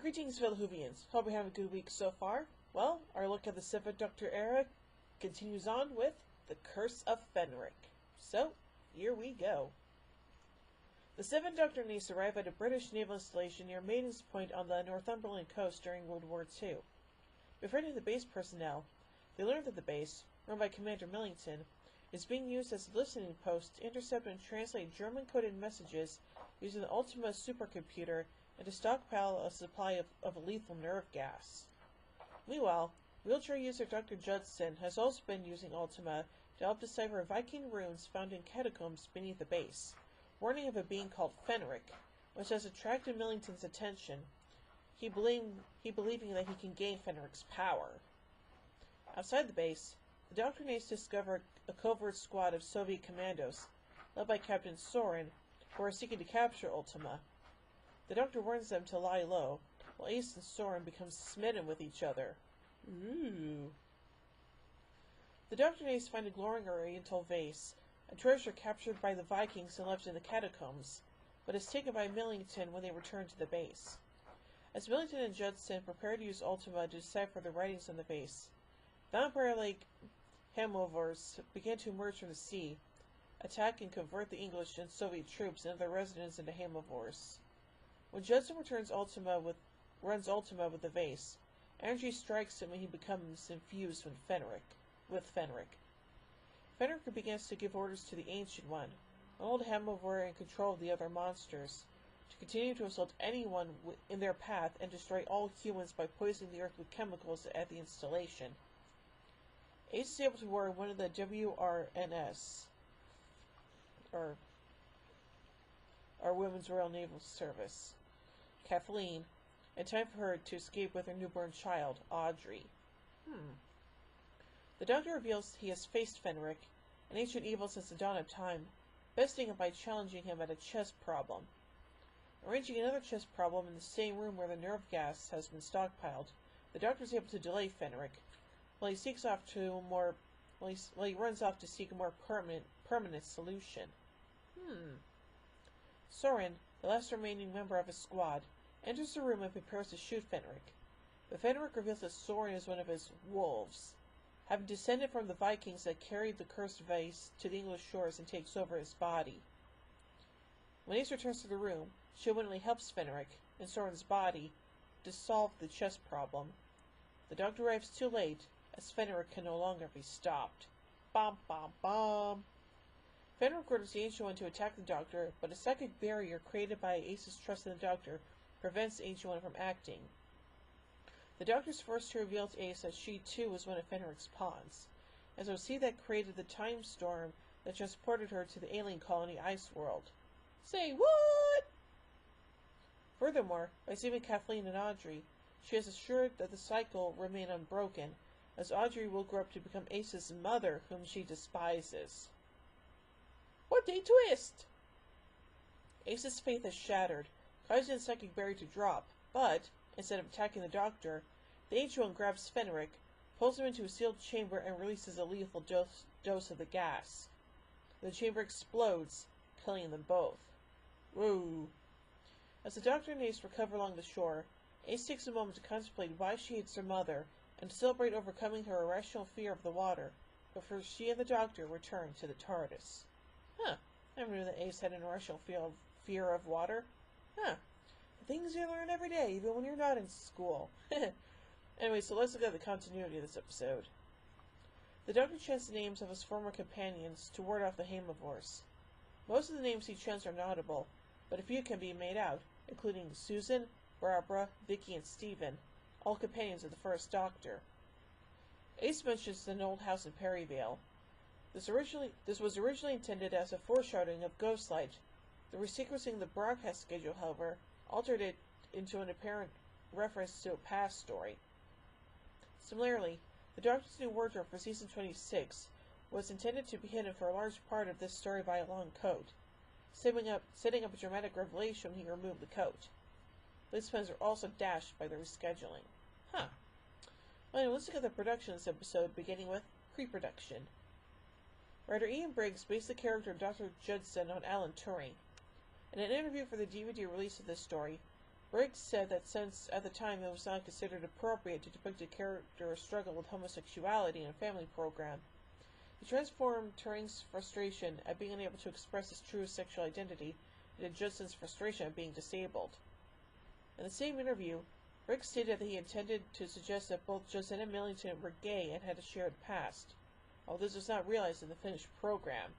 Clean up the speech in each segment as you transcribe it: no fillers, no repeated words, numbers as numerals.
Greetings, fellow Whovians. Hope you're having a good week so far. Well, our look at the 7th Doctor era continues on with the Curse of Fenric. So, here we go. The 7th Doctor and Ace arrive at a British naval installation near Maiden's Point on the Northumberland coast during World War II. Befriending the base personnel, they learn that the base, run by Commander Millington, is being used as a listening post to intercept and translate German-coded messages using the Ultima supercomputer and to stockpile a supply of lethal nerve gas. Meanwhile, wheelchair user Dr. Judson has also been using Ultima to help decipher Viking runes found in catacombs beneath the base, warning of a being called Fenric, which has attracted Millington's attention, he believing that he can gain Fenric's power. Outside the base, the Doctor and Ace discover a covert squad of Soviet commandos, led by Captain Soren, who are seeking to capture Ultima. The Doctor warns them to lie low, while Ace and Soren become smitten with each other. Ooh. The Doctor and Ace find a glowing oriental vase, a treasure captured by the Vikings and left in the catacombs, but is taken by Millington when they return to the base. As Millington and Judson prepare to use Ultima to decipher the writings on the vase, vampire-like hemovores begin to emerge from the sea, attack and convert the English and Soviet troops and other residents into hemovores. When Judson runs Ultima with the vase, energy strikes him and he becomes infused with Fenric. Fenric begins to give orders to the Ancient One, an old hemovore in control of the other monsters, to continue to assault anyone in their path and destroy all humans by poisoning the earth with chemicals at the installation. Ace is able to board one of the WRNS, or our Women's Royal Naval Service, Kathleen, in time for her to escape with her newborn child, Audrey. The Doctor reveals he has faced Fenric, an ancient evil since the dawn of time, besting him by challenging him at a chess problem. Arranging another chess problem in the same room where the nerve gas has been stockpiled, the Doctor is able to delay Fenric, while he runs off to seek a more permanent solution. Soren, the last remaining member of his squad, enters the room and prepares to shoot Fenric, but Fenric reveals that Soren is one of his wolves, having descended from the Vikings that carried the cursed vase to the English shores and takes over his body. When Ace returns to the room, she willingly helps Fenric and Soren's body to solve the chess problem. The Doctor arrives too late, as Fenric can no longer be stopped. Bom, bom, bom. Fenric orders the Ancient One to attack the Doctor, but a psychic barrier created by Ace's trust in the Doctor prevents the Ancient One from acting. The Doctor is forced to reveal to Ace that she too was one of Fenric's pawns, as it was he that created the time storm that transported her to the alien colony Ice World. Say what? Furthermore, by saving Kathleen and Audrey, she has assured that the cycle remain unbroken, as Audrey will grow up to become Ace's mother, whom she despises. What a twist! Ace's faith is shattered, causing the psychic barrier to drop, but, instead of attacking the Doctor, the Ancient One grabs Fenric, pulls him into a sealed chamber, and releases a lethal dose of the gas. The chamber explodes, killing them both. Woo! As the Doctor and Ace recover along the shore, Ace takes a moment to contemplate why she hates her mother, and to celebrate overcoming her irrational fear of the water, before she and the Doctor return to the TARDIS. I never knew that Ace had an irrational fear of water. Things you learn every day, even when you're not in school. Anyway, so let's look at the continuity of this episode. The Doctor chants the names of his former companions to ward off the hemovores. Most of the names he chants are inaudible, but a few can be made out, including Susan, Barbara, Vicky, and Stephen, all companions of the first Doctor. Ace mentions an old house in Perryvale. This was originally intended as a foreshadowing of Ghostlight. The resequencing of the broadcast schedule, however, altered it into an apparent reference to a past story. Similarly, the Doctor's new wardrobe for season 26 was intended to be hidden for a large part of this story by a long coat, setting up a dramatic revelation when he removed the coat. These plans are also dashed by the rescheduling. Well, anyway, let's look at the production of this episode, beginning with pre-production. Writer Ian Briggs based the character of Dr. Judson on Alan Turing. In an interview for the DVD release of this story, Briggs said that since at the time it was not considered appropriate to depict a character's struggle with homosexuality in a family program, he transformed Turing's frustration at being unable to express his true sexual identity into Judson's frustration at being disabled. In the same interview, Briggs stated that he intended to suggest that both Judson and Millington were gay and had a shared past, although this was not realized in the finished program.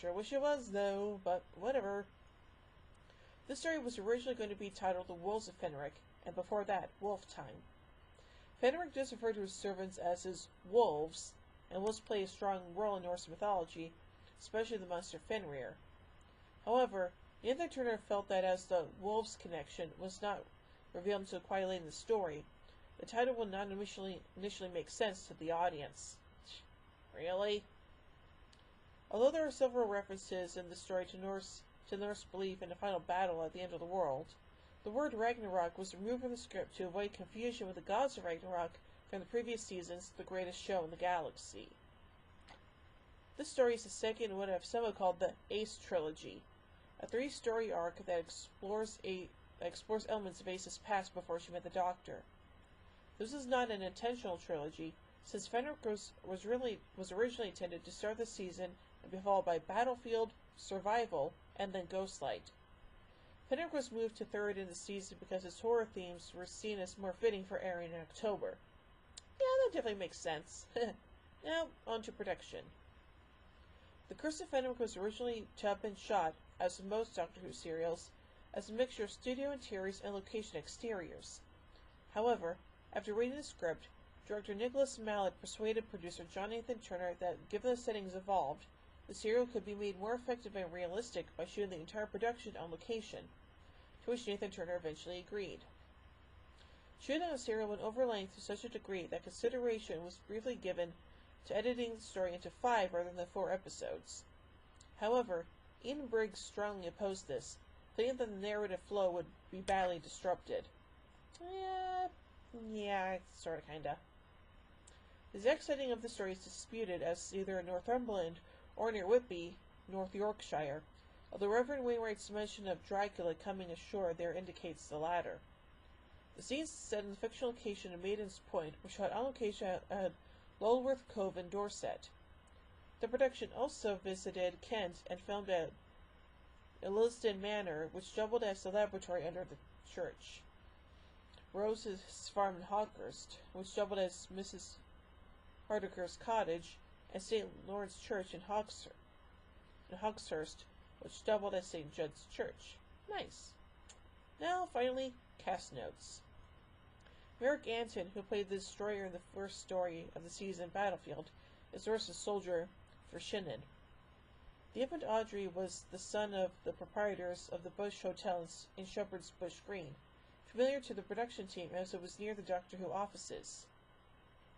Sure wish it was, though, but whatever. This story was originally going to be titled The Wolves of Fenric, and before that, Wolf Time. Fenric does refer to his servants as his wolves, and wolves play a strong role in Norse mythology, especially the monster Fenrir. However, Nathan Turner felt that as the wolves connection was not revealed until quite late in the story, the title would not initially make sense to the audience. Really? Although there are several references in the story to Norse belief in a final battle at the end of the world, the word Ragnarok was removed from the script to avoid confusion with the gods of Ragnarok from the previous season's The Greatest Show in the Galaxy. This story is the second in what I've somewhat called the Ace Trilogy, a three-story arc that explores elements of Ace's past before she met the Doctor. This is not an intentional trilogy, since Fenric was originally intended to start the season and be followed by Battlefield, Survival, and then Ghostlight. Fenric was moved to third in the season because its horror themes were seen as more fitting for airing in October. Yeah, that definitely makes sense. Now, on to production. The Curse of Fenric was originally to have been shot, as with most Doctor Who serials, as a mixture of studio interiors and location exteriors. However, after reading the script, director Nicholas Mallet persuaded producer John Nathan Turner that, given the settings involved, the serial could be made more effective and realistic by shooting the entire production on location, to which Nathan Turner eventually agreed. Shooting on the serial went over length to such a degree that consideration was briefly given to editing the story into 5 rather than 4 episodes. However, Ian Briggs strongly opposed this, thinking that the narrative flow would be badly disrupted. Yeah, sorta kinda. The exact setting of the story is disputed as either in Northumberland or near Whitby, North Yorkshire, although Reverend Wainwright's mention of Dracula coming ashore there indicates the latter. The scenes set in the fictional location of Maiden's Point were shot on location at Lulworth Cove in Dorset. The production also visited Kent and filmed at Illiston Manor, which doubled as the laboratory under the church. Rose's farm in Hawkhurst, which doubled as Mrs. Hardaker's cottage, and St. Lawrence Church in Hawkshurst, which doubled as St. Jude's Church. Nice. Now, finally, cast notes. Merrick Anton, who played the destroyer in the first story of the season, Battlefield, is Ursa's soldier for Shinnon. The infant Audrey was the son of the proprietors of the Bush Hotel in Shepherd's Bush Green, familiar to the production team as it was near the Doctor Who offices.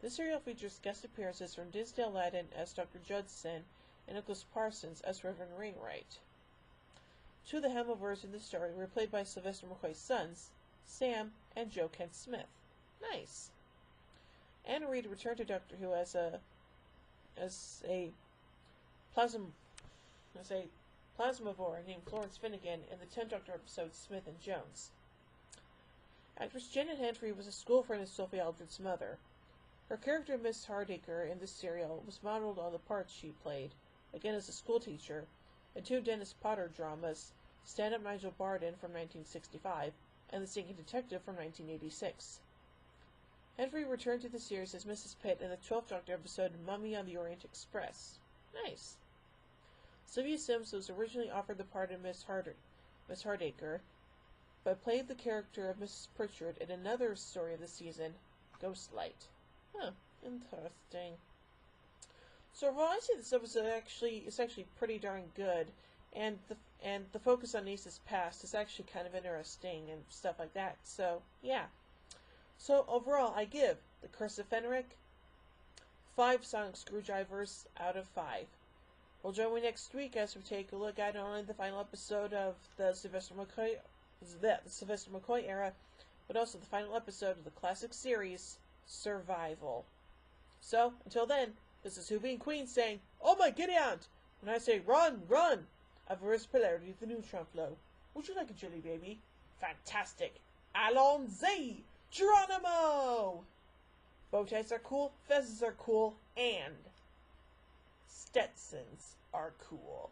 This serial features guest appearances from Disdale Ladden as Dr. Judson and Nicholas Parsons as Reverend Wainwright. 2 of the Hamilvers in this story were played by Sylvester McCoy's sons, Sam and Joe Kent Smith. Nice. Anna Reid returned to Doctor Who as a plasmavore named Florence Finnegan in the 10th Doctor episode Smith and Jones. Actress Janet Henry was a school friend of Sophie Aldred's mother. Her character, Miss Hardacre, in this serial was modeled on the parts she played, again as a schoolteacher, in 2 Dennis Potter dramas, Stand-Up Nigel Barden from 1965 and The Singing Detective from 1986. Henry returned to the series as Mrs. Pitt in the 12th Doctor episode Mummy on the Orient Express. Nice. Sylvia Sims was originally offered the part of Miss Hardacre, but played the character of Mrs. Pritchard in another story of the season, Ghostlight. Huh, interesting. So overall, I say this episode is actually pretty darn good, and the focus on Ace's past is actually kind of interesting and stuff like that. So yeah. So overall, I give The Curse of Fenric 5 sonic screwdrivers out of 5. Well, join me next week as we take a look at not only the final episode of the Sylvester McCoy era, but also the final episode of the classic series, Survival. So, until then, this is Who Being Queen saying, "Oh my giddy aunt!" When I say run, run! Avarice polarity, the neutron flow. Would you like a jelly baby? Fantastic! Allons-y! Geronimo! Bow ties are cool, fezzes are cool, and Stetsons are cool.